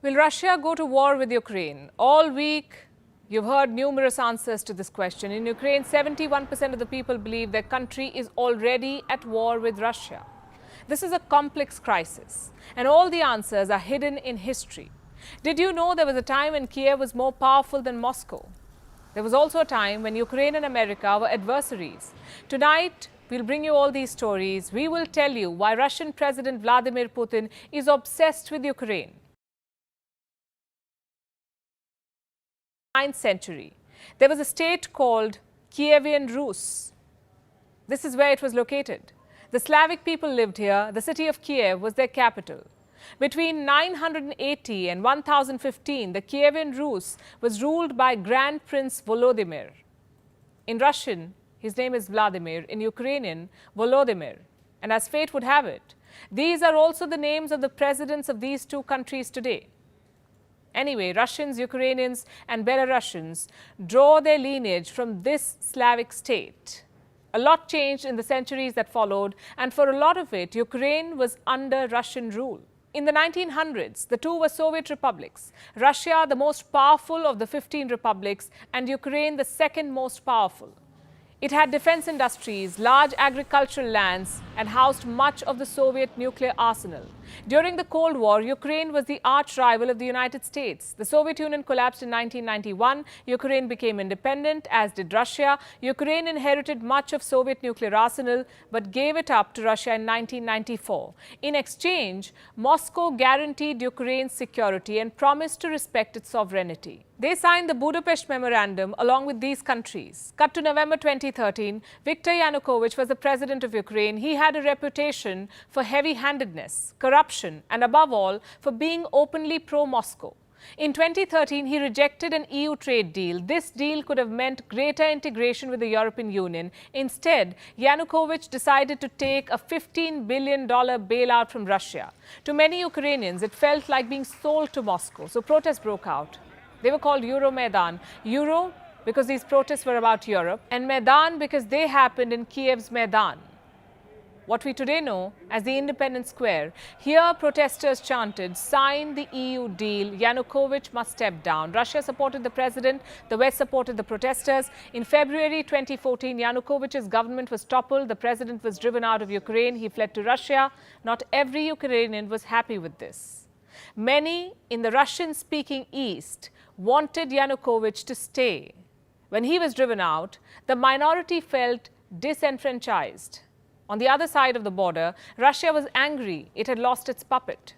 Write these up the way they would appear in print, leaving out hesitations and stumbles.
Will Russia go to war with Ukraine? All week, you've heard numerous answers to this question. In Ukraine, 71% of the people believe their country is already at war with Russia. This is a complex crisis, and all the answers are hidden in history. Did you know there was a time when Kiev was more powerful than Moscow? There was also a time when Ukraine and America were adversaries. Tonight, we'll bring you all these stories. We will tell you why Russian President Vladimir Putin is obsessed with Ukraine. 9th century, there was a state called Kievan Rus. This is where it was located. The Slavic people lived here. The city of Kiev was their capital. Between 980 and 1015, the Kievan Rus was ruled by Grand Prince Volodymyr. In Russian, his name is Vladimir. In Ukrainian, Volodymyr. And as fate would have it, these are also the names of the presidents of these two countries today. Anyway, Russians, Ukrainians, and Belarusians draw their lineage from this Slavic state. A lot changed in the centuries that followed, and for a lot of it, Ukraine was under Russian rule. In the 1900s, the two were Soviet republics. Russia, the most powerful of the 15 republics, and Ukraine, the second most powerful. It had defense industries, large agricultural lands, and housed much of the Soviet nuclear arsenal. During the Cold War, Ukraine was the arch rival of the United States. The Soviet Union collapsed in 1991. Ukraine became independent, as did Russia. Ukraine inherited much of Soviet nuclear arsenal, but gave it up to Russia in 1994. In exchange, Moscow guaranteed Ukraine's security and promised to respect its sovereignty. They signed the Budapest Memorandum along with these countries. Cut to November 2013, Viktor Yanukovych was the president of Ukraine. He had a reputation for heavy-handedness, corruption, and above all, for being openly pro-Moscow. In 2013, he rejected an EU trade deal. This deal could have meant greater integration with the European Union. Instead, Yanukovych decided to take a $15 billion bailout from Russia. To many Ukrainians, it felt like being sold to Moscow, so protests broke out. They were called Euromaidan. Euro because these protests were about Europe, and Maidan because they happened in Kiev's Maidan, what we today know as the Independence Square. Here, protesters chanted, "Sign the EU deal, Yanukovych must step down." Russia supported the president, the West supported the protesters. In February 2014, Yanukovych's government was toppled, the president was driven out of Ukraine, he fled to Russia. Not every Ukrainian was happy with this. Many in the Russian-speaking East wanted Yanukovych to stay. When he was driven out, the minority felt disenfranchised. On the other side of the border, Russia was angry it had lost its puppet.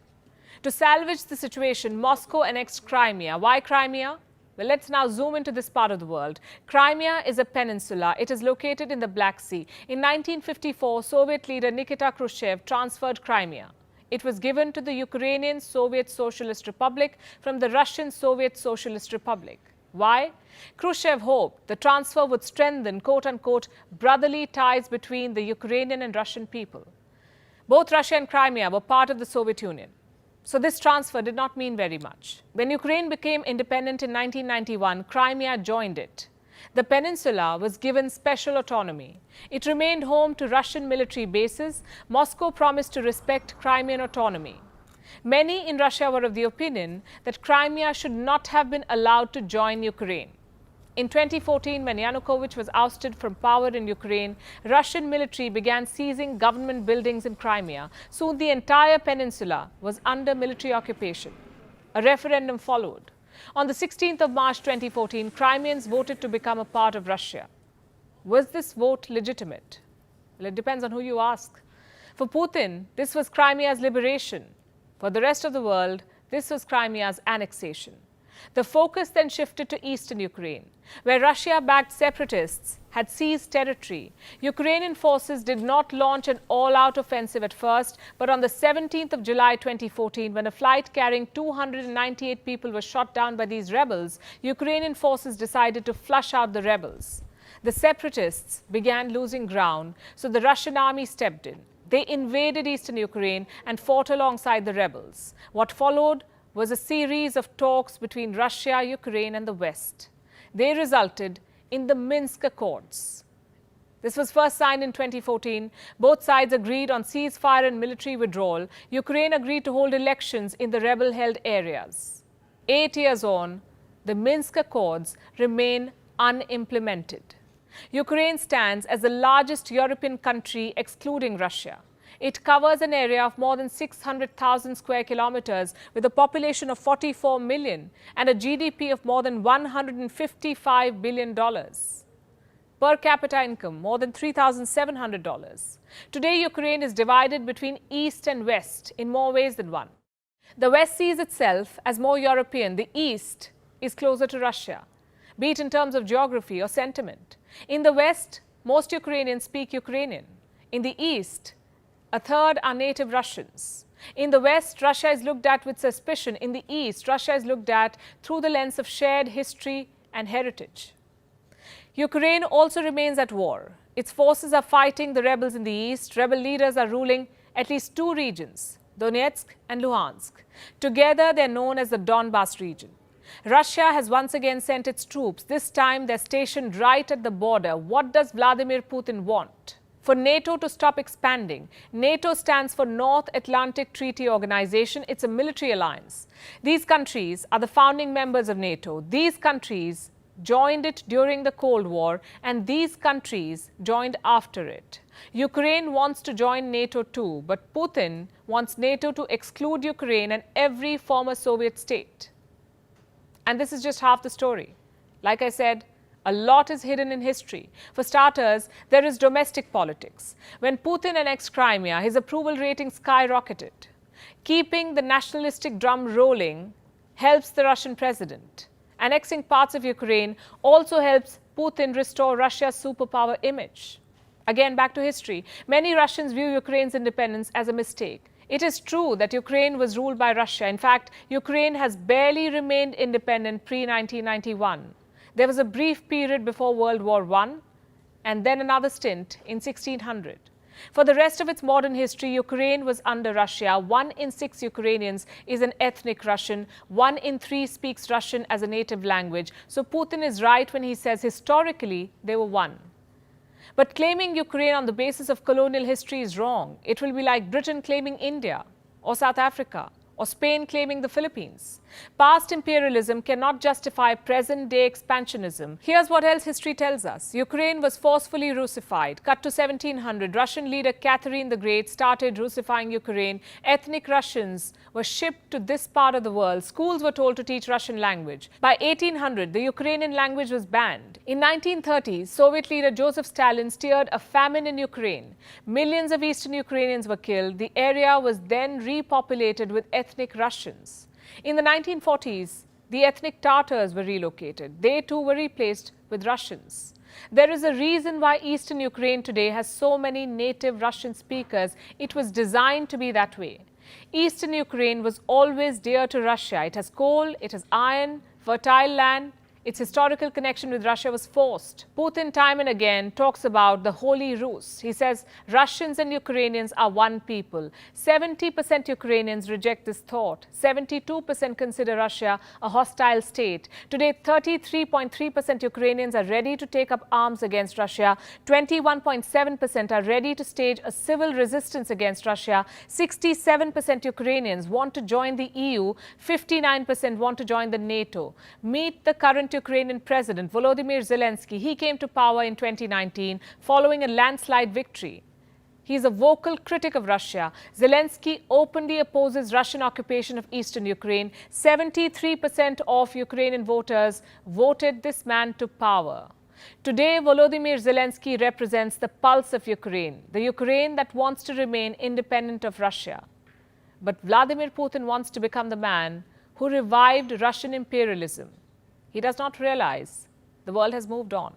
To salvage the situation, Moscow annexed Crimea. Why Crimea? Well, let's now zoom into this part of the world. Crimea is a peninsula. It is located in the Black Sea. In 1954, Soviet leader Nikita Khrushchev transferred Crimea. It was given to the Ukrainian Soviet Socialist Republic from the Russian Soviet Socialist Republic. Why? Khrushchev hoped the transfer would strengthen, quote-unquote, brotherly ties between the Ukrainian and Russian people. Both Russia and Crimea were part of the Soviet Union, so this transfer did not mean very much. When Ukraine became independent in 1991, Crimea joined it. The peninsula was given special autonomy. It remained home to Russian military bases. Moscow promised to respect Crimean autonomy. Many in Russia were of the opinion that Crimea should not have been allowed to join Ukraine. In 2014, when Yanukovych was ousted from power in Ukraine, Russian military began seizing government buildings in Crimea. Soon the entire peninsula was under military occupation. A referendum followed. On the 16th of March 2014, Crimeans voted to become a part of Russia. Was this vote legitimate? Well, it depends on who you ask. For Putin, this was Crimea's liberation. For the rest of the world, this was Crimea's annexation. The focus then shifted to eastern Ukraine, where Russia-backed separatists had seized territory. Ukrainian forces did not launch an all-out offensive at first, but on the 17th of July 2014, when a flight carrying 298 people was shot down by these rebels, Ukrainian forces decided to flush out the rebels. The separatists began losing ground, so the Russian army stepped in. They invaded eastern Ukraine and fought alongside the rebels. What followed was a series of talks between Russia, Ukraine, and the West. They resulted in the Minsk Accords. This was first signed in 2014. Both sides agreed on ceasefire and military withdrawal. Ukraine agreed to hold elections in the rebel-held areas. 8 years on, the Minsk Accords remain unimplemented. Ukraine stands as the largest European country excluding Russia. It covers an area of more than 600,000 square kilometers with a population of 44 million and a GDP of more than $155 billion. Per capita income, more than $3,700. Today, Ukraine is divided between East and West in more ways than one. The West sees itself as more European. The East is closer to Russia, be it in terms of geography or sentiment. In the West, most Ukrainians speak Ukrainian. In the East, a third are native Russians. In the West, Russia is looked at with suspicion. In the East, Russia is looked at through the lens of shared history and heritage. Ukraine also remains at war. Its forces are fighting the rebels in the east. Rebel leaders are ruling at least two regions, Donetsk and Luhansk. Together, they are known as the Donbas region. Russia has once again sent its troops. This time, they're stationed right at the border. What does Vladimir Putin want? For NATO to stop expanding. NATO stands for North Atlantic Treaty Organization. It's a military alliance. These countries are the founding members of NATO. These countries joined it during the Cold War, and these countries joined after it. Ukraine wants to join NATO too, but Putin wants NATO to exclude Ukraine and every former Soviet state. And this is just half the story. Like I said, a lot is hidden in history. For starters, there is domestic politics. When Putin annexed Crimea, his approval rating skyrocketed. Keeping the nationalistic drum rolling helps the Russian president. Annexing parts of Ukraine also helps Putin restore Russia's superpower image. Again, back to history. Many Russians view Ukraine's independence as a mistake. It is true that Ukraine was ruled by Russia. In fact, Ukraine has barely remained independent pre-1991. There was a brief period before World War I and then another stint in 1600. For the rest of its modern history, Ukraine was under Russia. 1 in 6 Ukrainians is an ethnic Russian. 1 in 3 speaks Russian as a native language. So Putin is right when he says historically they were one. But claiming Ukraine on the basis of colonial history is wrong. It will be like Britain claiming India or South Africa or Spain claiming the Philippines. Past imperialism cannot justify present-day expansionism. Here's what else history tells us. Ukraine was forcefully Russified. Cut to 1700, Russian leader Catherine the Great started Russifying Ukraine. Ethnic Russians were shipped to this part of the world. Schools were told to teach Russian language. By 1800, the Ukrainian language was banned. In 1930, Soviet leader Joseph Stalin steered a famine in Ukraine. Millions of Eastern Ukrainians were killed. The area was then repopulated with ethnic Russians. In the 1940s, the ethnic Tatars were relocated. They too were replaced with Russians. There is a reason why Eastern Ukraine today has so many native Russian speakers. It was designed to be that way. Eastern Ukraine was always dear to Russia. It has coal, it has iron, fertile land. Its historical connection with Russia was forced. Putin time and again talks about the Holy Rus. He says Russians and Ukrainians are one people. 70% Ukrainians reject this thought. 72% consider Russia a hostile state. Today, 33.3% Ukrainians are ready to take up arms against Russia. 21.7% are ready to stage a civil resistance against Russia. 67% Ukrainians want to join the EU. 59% want to join the NATO. Meet the current Ukrainian President Volodymyr Zelensky. He came to power in 2019 following a landslide victory. He is a vocal critic of Russia. Zelensky openly opposes Russian occupation of eastern Ukraine. 73% of Ukrainian voters voted this man to power. Today, Volodymyr Zelensky represents the pulse of Ukraine, the Ukraine that wants to remain independent of Russia. But Vladimir Putin wants to become the man who revived Russian imperialism. He does not realize the world has moved on.